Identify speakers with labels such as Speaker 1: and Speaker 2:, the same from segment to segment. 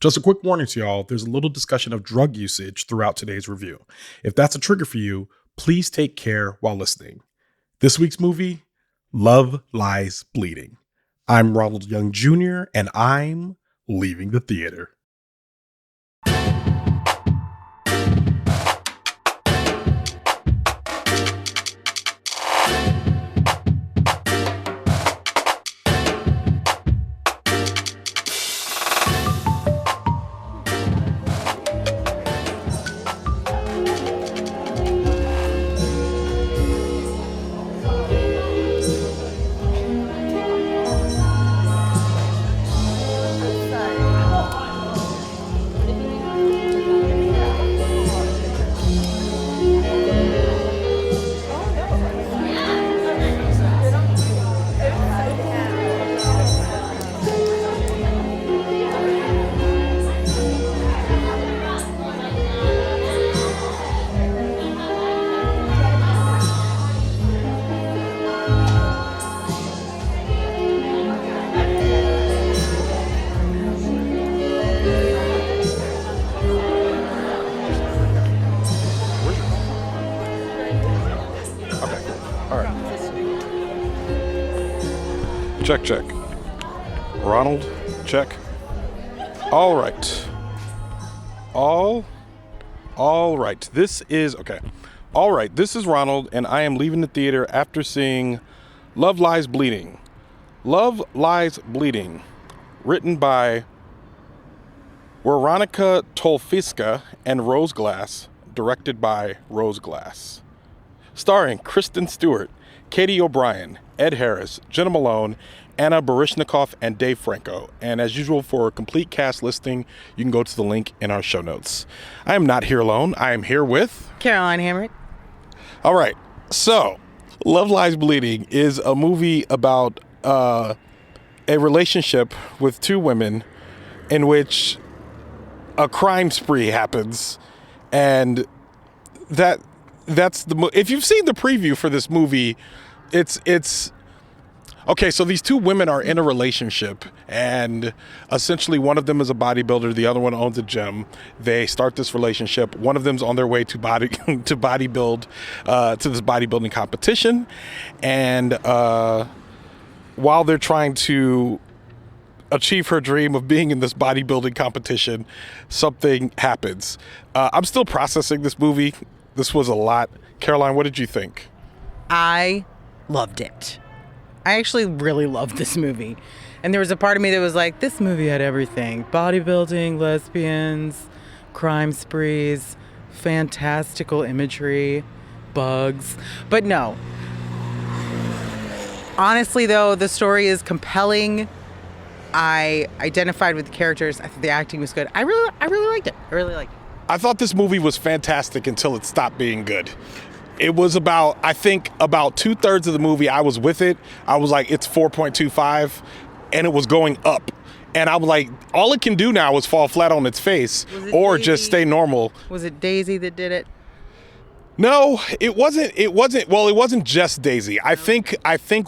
Speaker 1: Just a quick warning to y'all, there's a little discussion of drug usage throughout today's review. If that's a trigger for you, please take care while listening. This week's movie, Love Lies Bleeding. I'm Ronald Young Jr., and I'm leaving the theater.
Speaker 2: Check. Ronald, check. All right. All right. This is Ronald, and I am leaving the theater after seeing Love Lies Bleeding. Love Lies Bleeding, written by Weronika Tofilska and Rose Glass, directed by Rose Glass. Starring Kristen Stewart, Katy O'Brien, Ed Harris, Jena Malone, Anna Barishnikov, and Dave Franco. And as usual, for a complete cast listing, you can go to the link in our show notes. I am not here alone. I am here with
Speaker 3: Caroline Hamric.
Speaker 2: All right. So, Love Lies Bleeding is a movie about a relationship with two women in which a crime spree happens. And that's the if you've seen the preview for this movie, it's okay. So these two women are in a relationship, and essentially one of them is a bodybuilder, the other one owns a gym. They start this relationship. One of them's on their way to bodybuild to this bodybuilding competition, and while they're trying to achieve her dream of being in this bodybuilding competition, something happens. I'm still processing this movie. This was a lot. Caroline, what did you think?
Speaker 3: I loved it. I actually really loved this movie. And there was a part of me that was like, this movie had everything. Bodybuilding, lesbians, crime sprees, fantastical imagery, bugs. But no. Honestly, though, the story is compelling. I identified with the characters. I thought the acting was good. I really liked it.
Speaker 2: I thought this movie was fantastic until it stopped being good. It was about 2/3 of the movie, I was with it. I was like, it's 4.25, and it was going up. And I was like, all it can do now is fall flat on its face or
Speaker 3: Daisy?
Speaker 2: Just stay normal.
Speaker 3: Was it Daisy that did it?
Speaker 2: No, it wasn't. Well, it wasn't just Daisy. I think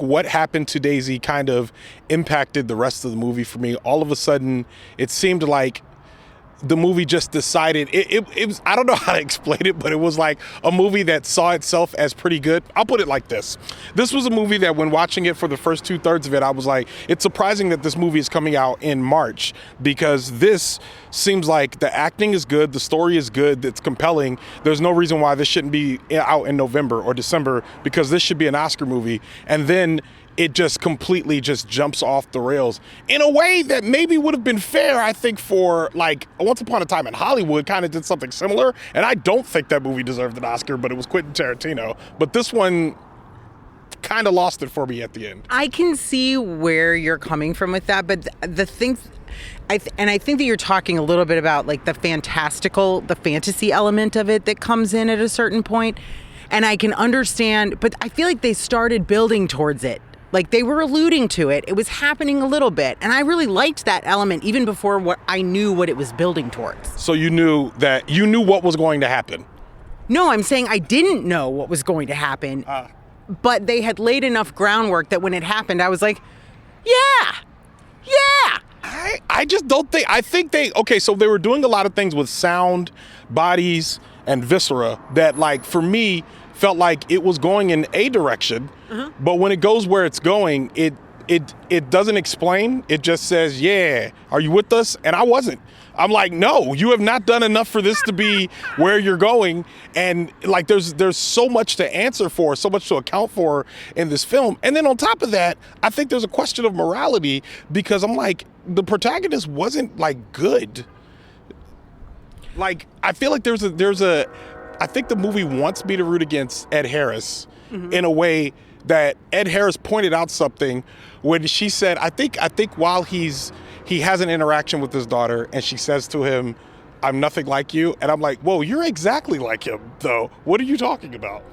Speaker 2: what happened to Daisy kind of impacted the rest of the movie for me. All of a sudden, it seemed like the movie just decided it was, I don't know how to explain it, but it was like a movie that saw itself as pretty good. I'll put it like this. This was a movie that when watching it for the first 2/3 of it, I was like, it's surprising that this movie is coming out in March, because this seems like the acting is good, the story is good, it's compelling. There's no reason why this shouldn't be out in November or December, because this should be an Oscar movie. And then it just completely just jumps off the rails in a way that maybe would have been fair, I think, for like Once Upon a Time in Hollywood kind of did something similar. And I don't think that movie deserved an Oscar, but it was Quentin Tarantino. But this one kind of lost it for me at the end.
Speaker 3: I can see where you're coming from with that, but the things, I think that you're talking a little bit about like the fantasy element of it that comes in at a certain point. And I can understand, but I feel like they started building towards it. Like they were alluding to it. It was happening a little bit. And I really liked that element even before what I knew what it was building towards.
Speaker 2: So you knew what was going to happen?
Speaker 3: No, I'm saying I didn't know what was going to happen. But they had laid enough groundwork that when it happened, I was like, yeah.
Speaker 2: I just don't think. I think so they were doing a lot of things with sound, bodies, and viscera that, like, for me, felt like it was going in a direction, but when it goes where it's going, it doesn't explain. It just says, yeah, are you with us? And I wasn't. I'm like, no, you have not done enough for this to be where you're going. And like, there's so much to answer for, so much to account for in this film. And then on top of that, I think there's a question of morality, because I'm like, the protagonist wasn't like good. Like, I feel like I think the movie wants me to root against Ed Harris in a way that Ed Harris pointed out something when she said, I think while he has an interaction with his daughter and she says to him, I'm nothing like you. And I'm like, whoa, you're exactly like him, though. What are you talking about?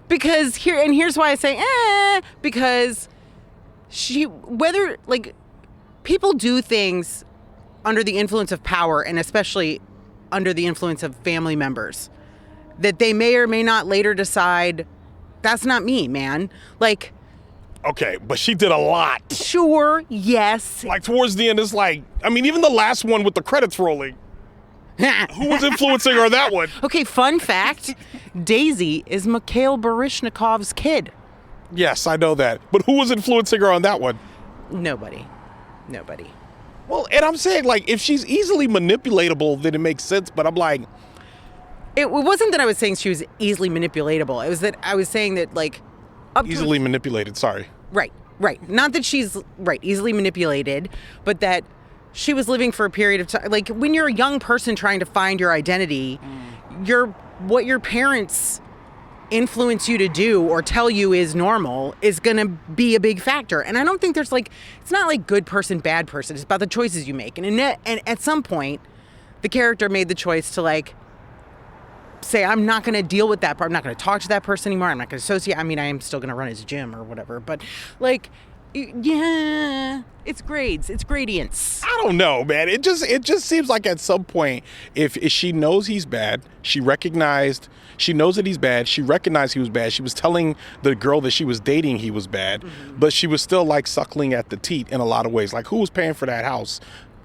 Speaker 3: Because here's why I say, because people do things under the influence of power, and especially under the influence of family members, that they may or may not later decide, that's not me, man. Like,
Speaker 2: okay, but she did a lot.
Speaker 3: Sure, yes.
Speaker 2: Like, towards the end, it's like, I mean, even the last one with the credits rolling, who was influencing her on that one?
Speaker 3: Okay, fun fact, Daisy is Mikhail Barishnikov's kid.
Speaker 2: Yes, I know that. But who was influencing her on that one?
Speaker 3: Nobody.
Speaker 2: Well, and I'm saying, like, if she's easily manipulatable, then it makes sense. But I'm like,
Speaker 3: it wasn't that I was saying she was easily manipulatable. It was that I was saying that, like,
Speaker 2: easily manipulated. Sorry.
Speaker 3: Right. Not that she's easily manipulated, but that she was living for a period of time. Like, when you're a young person trying to find your identity, what your parents influence you to do or tell you is normal is going to be a big factor. And I don't think there's, like, it's not like good person, bad person. It's about the choices you make. And at some point, the character made the choice to, like, say, I'm not going to deal with that part. I'm not going to talk to that person anymore. I'm not going to associate. I mean, I am still going to run his gym or whatever. But, like, yeah, it's grades. It's gradients.
Speaker 2: I don't know, man. It just seems like at some point, if she knows he's bad, she knows that he's bad. She recognized he was bad. She was telling the girl that she was dating he was bad, but she was still, like, suckling at the teat in a lot of ways. Like, who was paying for that house?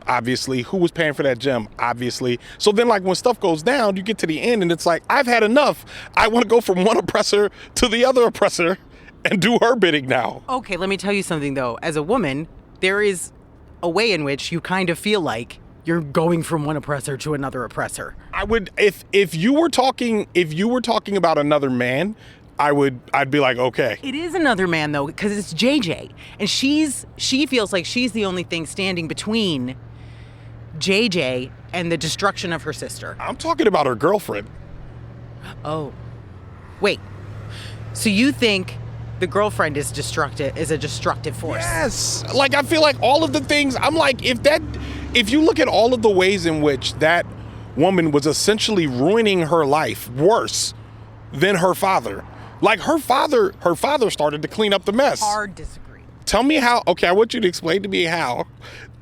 Speaker 2: Obviously. Who was paying for that gym? Obviously. So then, like, when stuff goes down, you get to the end and it's like, I've had enough. I want to go from one oppressor to the other oppressor and do her bidding now.
Speaker 3: Okay, let me tell you something, though. As a woman, there is a way in which you kind of feel like you're going from one oppressor to another oppressor.
Speaker 2: I would, if you were talking about another man, I'd be like, okay.
Speaker 3: It is another man, though, because it's JJ, and she feels like she's the only thing standing between JJ and the destruction of her sister.
Speaker 2: I'm talking about her girlfriend.
Speaker 3: Oh, wait. So you think the girlfriend is a destructive force?
Speaker 2: Yes. Like, I feel like all of the things, I'm like, if you look at all of the ways in which that woman was essentially ruining her life worse than her father. Like, her father started to clean up the mess.
Speaker 3: Hard disagree.
Speaker 2: Tell me how. Okay, I want you to explain to me how.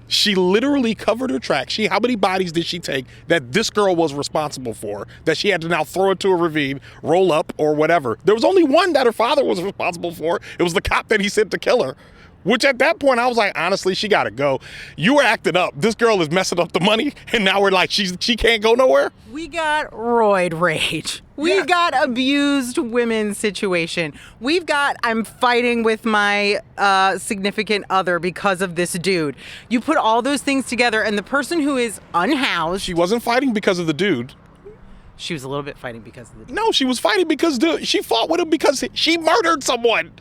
Speaker 2: She literally covered her tracks. How many bodies did she take that this girl was responsible for, that she had to now throw into a ravine, roll up, or whatever? There was only one that her father was responsible for. It was the cop that he sent to kill her. Which at that point, I was like, honestly, she gotta go. You were acting up. This girl is messing up the money, and now we're like, she can't go nowhere?
Speaker 3: We got roid rage. We've got abused women situation. We've got, I'm fighting with my significant other because of this dude. You put all those things together, and the person who is unhoused...
Speaker 2: She wasn't fighting because of the dude.
Speaker 3: She was a little bit fighting because of the dude.
Speaker 2: No, she was fighting because she fought with him because she murdered someone.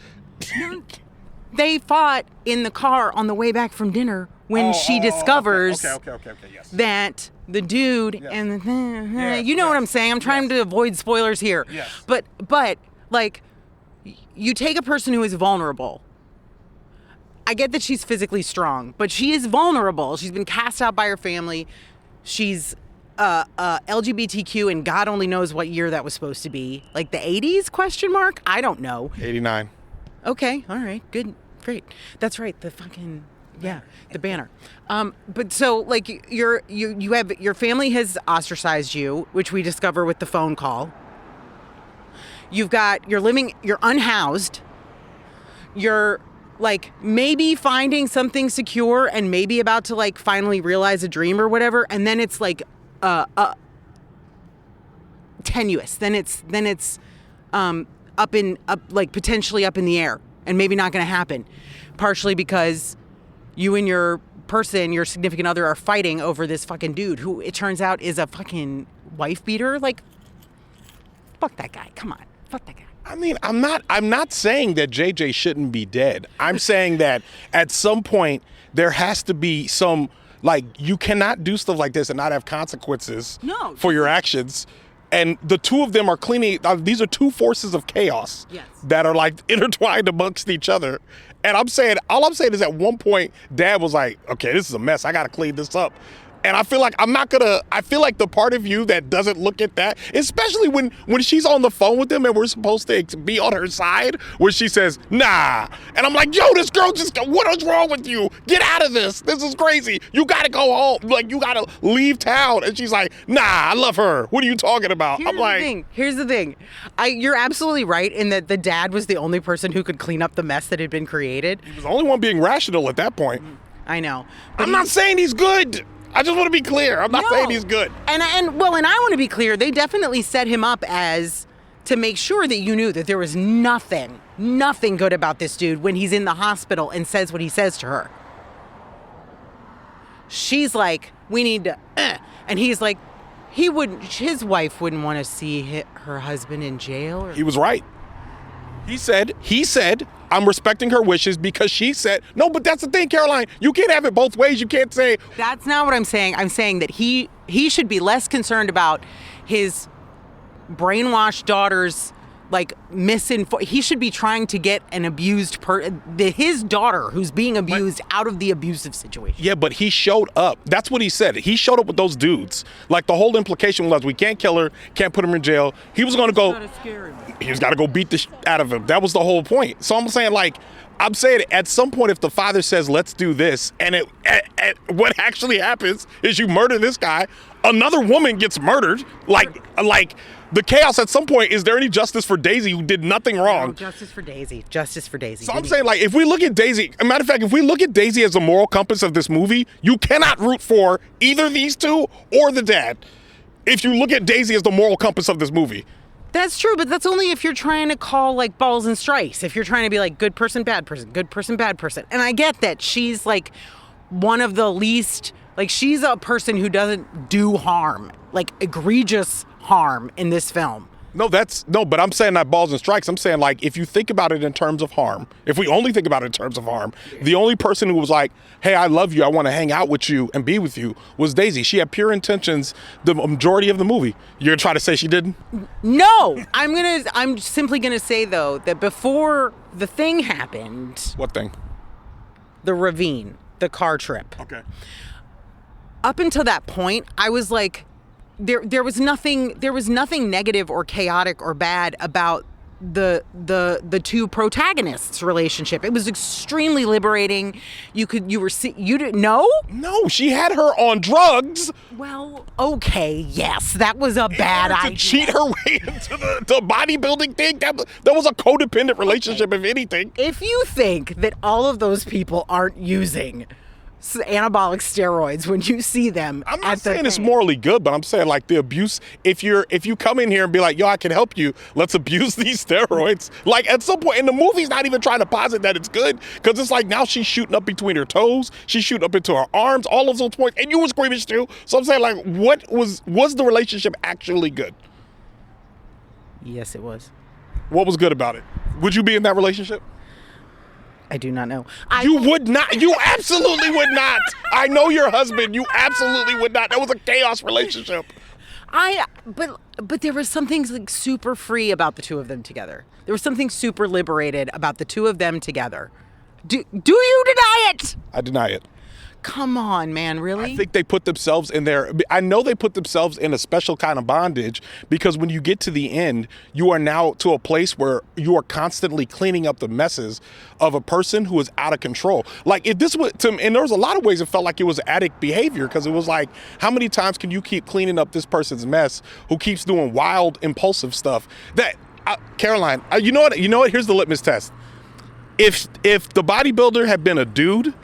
Speaker 3: They fought in the car on the way back from dinner when she discovers
Speaker 2: yes.
Speaker 3: that the dude and what I'm saying. I'm trying to avoid spoilers here.
Speaker 2: Yes.
Speaker 3: But like, you take a person who is vulnerable. I get that she's physically strong, but she is vulnerable. She's been cast out by her family. She's LGBTQ, and God only knows what year that was supposed to be. Like the 80s? Question mark? I don't know.
Speaker 2: 89.
Speaker 3: Okay. All right. Good. Great. That's right. The fucking, the banner. But so, like, you have, your family has ostracized you, which we discover with the phone call. You're unhoused. You're like maybe finding something secure and maybe about to like finally realize a dream or whatever, and then it's like tenuous. Then it's like potentially up in the air and maybe not going to happen, partially because you and your significant other are fighting over this fucking dude who it turns out is a fucking wife beater. Like, fuck that guy. Come on. Fuck that guy.
Speaker 2: I mean, I'm not saying that JJ shouldn't be dead. I'm saying that at some point there has to be some, like, you cannot do stuff like this and not have consequences for your actions. And the two of them are cleaning. These are two forces of chaos that are like intertwined amongst each other. And all I'm saying is at one point, Dad was like, okay, this is a mess. I got to clean this up. And I feel like I feel like the part of you that doesn't look at that, especially when she's on the phone with him and we're supposed to be on her side, where she says, nah. And I'm like, yo, this girl what is wrong with you? Get out of this. This is crazy. You got to go home. Like, you got to leave town. And she's like, nah, I love her. What are you talking about?
Speaker 3: Here's the thing. You're absolutely right in that the dad was the only person who could clean up the mess that had been created.
Speaker 2: He was the only one being rational at that point.
Speaker 3: I know.
Speaker 2: I'm not saying he's good. I just want to be clear. I'm not saying he's good.
Speaker 3: And I want to be clear. They definitely set him up as to make sure that you knew that there was nothing good about this dude when he's in the hospital and says what he says to her. She's like, we need to, and he's like, his wife wouldn't want to see her husband in jail.
Speaker 2: He was right. He said, I'm respecting her wishes because she said, no, but that's the thing, Caroline. You can't have it both ways. You can't say.
Speaker 3: That's not what I'm saying. I'm saying that he should be less concerned about his brainwashed daughter's like he should be trying to get an abused his daughter who's being abused out of the abusive situation.
Speaker 2: Yeah, but he showed up. That's what he said. He showed up with those dudes. Like, the whole implication was we can't kill her, can't put him in jail. He was going to go. He was got to go beat the shit out of him. That was the whole point. So I'm saying, at some point, if the father says, let's do this, and what actually happens is you murder this guy, another woman gets murdered. Like the chaos at some point, is there any justice for Daisy who did nothing wrong?
Speaker 3: No, justice for Daisy. Justice for Daisy.
Speaker 2: So I'm saying, like, if we look at Daisy, a matter of fact, if we look at Daisy as the moral compass of this movie, you cannot root for either these two or the dad. If you look at Daisy as the moral compass of this movie.
Speaker 3: That's true, but that's only if you're trying to call like balls and strikes. If you're trying to be like good person, bad person, good person, bad person. And I get that she's like one of the least, like, she's a person who doesn't do harm, like egregious harm in this film.
Speaker 2: But I'm saying not balls and strikes. I'm saying, like, if you think about it in terms of harm, if we only think about it in terms of harm, the only person who was like, hey, I love you, I want to hang out with you and be with you, was Daisy. She had pure intentions the majority of the movie. You're going to try to say she didn't?
Speaker 3: No. I'm simply going to say, though, that before the thing happened.
Speaker 2: What thing?
Speaker 3: The ravine, the car trip.
Speaker 2: Okay.
Speaker 3: Up until that point, I was like, there was nothing negative or chaotic or bad about the two protagonists' relationship. It was extremely liberating. You didn't know?
Speaker 2: No, she had her on drugs.
Speaker 3: Well, okay, yes, that was a bad idea.
Speaker 2: To cheat her way into the bodybuilding thing, that was a codependent relationship, if anything.
Speaker 3: If you think that all of those people aren't using anabolic steroids when you see them,
Speaker 2: I'm not saying it's morally good, but I'm saying, like, the abuse, if you come in here and be like, yo, I can help you, let's abuse these steroids, like, at some point, and the movie's not even trying to posit that it's good, because it's like, now she's shooting up between her toes, she's shooting up into her arms, all of those points, and you were squeamish too. So I'm saying, like, what was the relationship actually good?
Speaker 3: Yes, it was.
Speaker 2: What was good about it? Would you be in that relationship?
Speaker 3: I do not know.
Speaker 2: You would not. You absolutely would not. I know your husband. You absolutely would not. That was a chaos relationship.
Speaker 3: But there was something like super free about the two of them together. There was something super liberated about the two of them together. Do you deny it?
Speaker 2: I deny it.
Speaker 3: Come on, man, really?
Speaker 2: I think they put themselves in there. I know they put themselves in a special kind of bondage, because when you get to the end, you are now to a place where you are constantly cleaning up the messes of a person who is out of control. Like, if this was, and there was a lot of ways it felt like it was addict behavior, because it was like, how many times can you keep cleaning up this person's mess who keeps doing wild, impulsive stuff? That, Caroline, you know what? Here's the litmus test. if the bodybuilder had been a dude,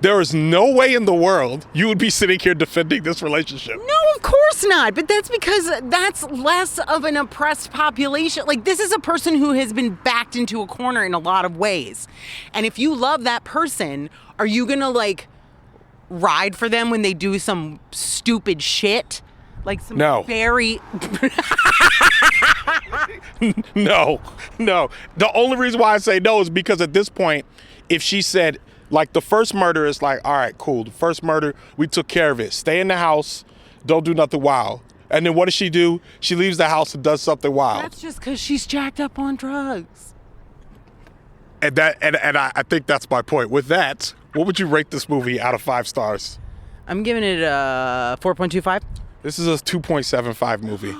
Speaker 2: there is no way in the world you would be sitting here defending this relationship.
Speaker 3: No, of course not. But that's because that's less of an oppressed population. Like, this is a person who has been backed into a corner in a lot of ways. And if you love that person, are you going to, like, ride for them when they do some stupid shit? Like some very...
Speaker 2: No. The only reason why I say no is because at this point, if she said, like, the first murder is like, all right, cool. The first murder, we took care of it. Stay in the house. Don't do nothing wild. And then what does she do? She leaves the house and does something wild.
Speaker 3: That's just because she's jacked up on drugs.
Speaker 2: And I think that's my point. With that, what would you rate this movie out of 5 stars?
Speaker 3: I'm giving it a 4.25.
Speaker 2: This is a 2.75 movie.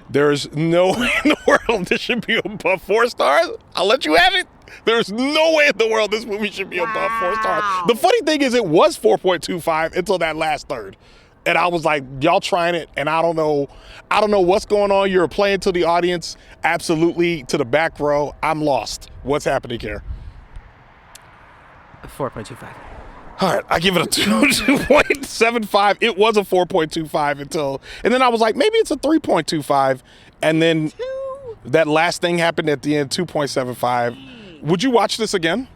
Speaker 2: There is no way in the world this should be above 4 stars. I'll let you have it. There's no way in the world this movie should be above 4 stars. The funny thing is it was 4.25 until that last third. And I was like, y'all trying it, and I don't know what's going on. You're playing to the audience, absolutely to the back row. I'm lost. What's happening here?
Speaker 3: 4.25.
Speaker 2: All right, I give it a 2.75. It was a 4.25 and then I was like, maybe it's a 3.25. And then that last thing happened at the end, 2.75. Would you watch this again?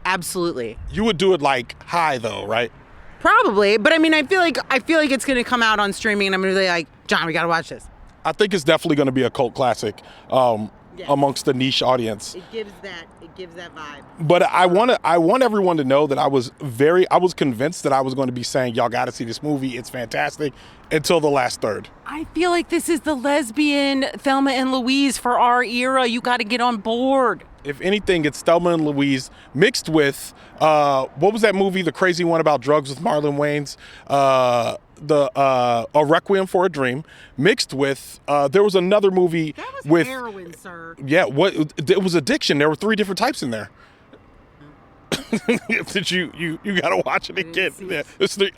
Speaker 3: Absolutely.
Speaker 2: You would do it like high though, right?
Speaker 3: Probably, but I mean, I feel like it's going to come out on streaming, and I'm going to be like, John, we got to watch this.
Speaker 2: I think it's definitely going to be a cult classic amongst the niche audience.
Speaker 3: It gives that vibe.
Speaker 2: But I want everyone to know that I was convinced that I was going to be saying, y'all got to see this movie. It's fantastic until the last third.
Speaker 3: I feel like this is the lesbian Thelma and Louise for our era. You got to get on board.
Speaker 2: If anything, it's Thelma and Louise mixed with, what was that movie, the crazy one about drugs with Marlon Wayans? A Requiem for a Dream, mixed with, there was another movie
Speaker 3: that was
Speaker 2: with
Speaker 3: heroin, sir.
Speaker 2: Yeah, it was addiction. There were 3 different types in there. Did you gotta watch it again? Yeah,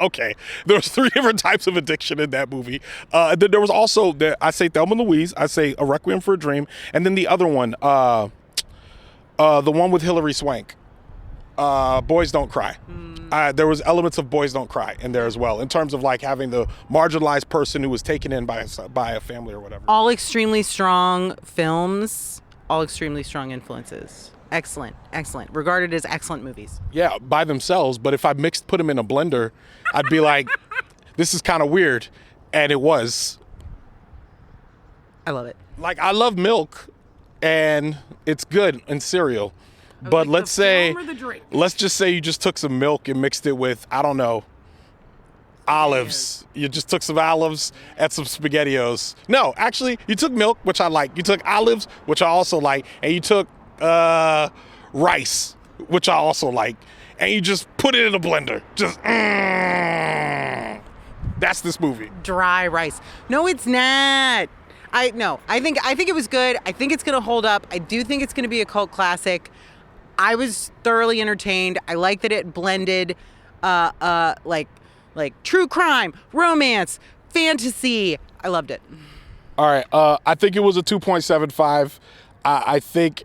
Speaker 2: okay. There was 3 different types of addiction in that movie. Then there was also I say Thelma and Louise, I say A Requiem for a Dream, and then the other one, the one with Hilary Swank. Boys Don't Cry. There was elements of Boys Don't Cry in there as well, in terms of like having the marginalized person who was taken in by a family or whatever.
Speaker 3: All extremely strong films, all extremely strong influences. Excellent. Regarded as excellent movies.
Speaker 2: Yeah, by themselves, but if I put them in a blender, I'd be like, this is kind of weird, and it was.
Speaker 3: I love it.
Speaker 2: Like, I love milk, and it's good in cereal. But
Speaker 3: like
Speaker 2: let's just say you just took some milk and mixed it with, I don't know, olives. You just took some olives and some SpaghettiOs. No, actually, you took milk, which I like. You took olives, which I also like. And you took rice, which I also like. And you just put it in a blender. That's this movie.
Speaker 3: Dry rice. No, it's not. I think it was good. I think it's going to hold up. I do think it's going to be a cult classic. I was thoroughly entertained. I like that it blended like true crime, romance, fantasy. I loved it.
Speaker 2: All right. I think it was a 2.75. I think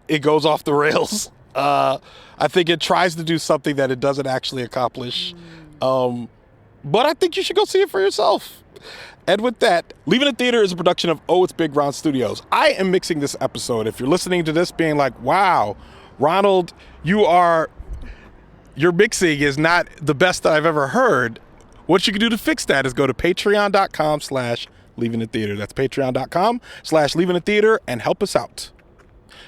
Speaker 2: it goes off the rails. I think it tries to do something that it doesn't actually accomplish. But I think you should go see it for yourself. And with that, Leaving the Theater is a production of Oh, It's Big Round Studios. I am mixing this episode. If you're listening to this being like, wow, Ronald, your mixing is not the best that I've ever heard. What you can do to fix that is go to patreon.com/leavingthetheater. That's patreon.com/leavingthetheater and help us out.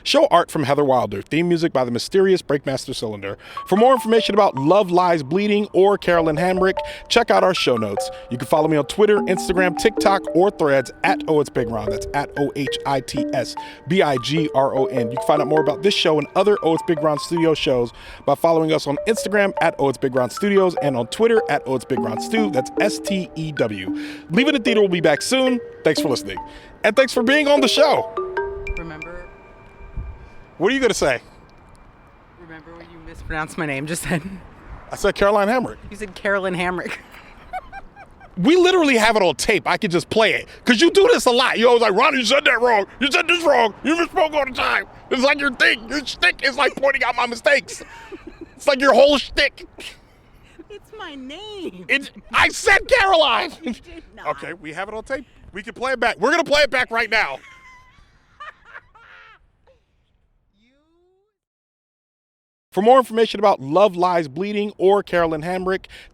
Speaker 2: Show art from Heather Wilder. Theme music by the mysterious Breakmaster Cylinder. For more information about Love Lies Bleeding or Caroline Hamric, check out our show notes. You can follow me on Twitter, Instagram, TikTok, or Threads at Oh It's Big Ron. That's at OHITSBIGRON. You can find out more about this show and other Oh It's Big Ron Studio shows by following us on Instagram at Oh It's Big Ron Studios and on Twitter at Oh It's Big Ron Stu. That's STEW. Leaving the Theater will be back soon. Thanks for listening. And thanks for being on the show.
Speaker 3: Remember
Speaker 2: What are you going to say?
Speaker 3: when you mispronounced my name just then?
Speaker 2: I said Caroline Hamric.
Speaker 3: You said Caroline Hamric.
Speaker 2: We literally have it on tape. I could just play it. Because you do this a lot. You always like, Ronnie, you said that wrong. You said this wrong. You misspoke all the time. It's like your thing. Your shtick is like pointing out my mistakes. It's like your whole shtick.
Speaker 3: It's my name.
Speaker 2: I said Caroline.
Speaker 3: You did not.
Speaker 2: Okay, we have it on tape. We can play it back. We're going to play it back right now. For more information about Love Lies Bleeding or Caroline Hamric,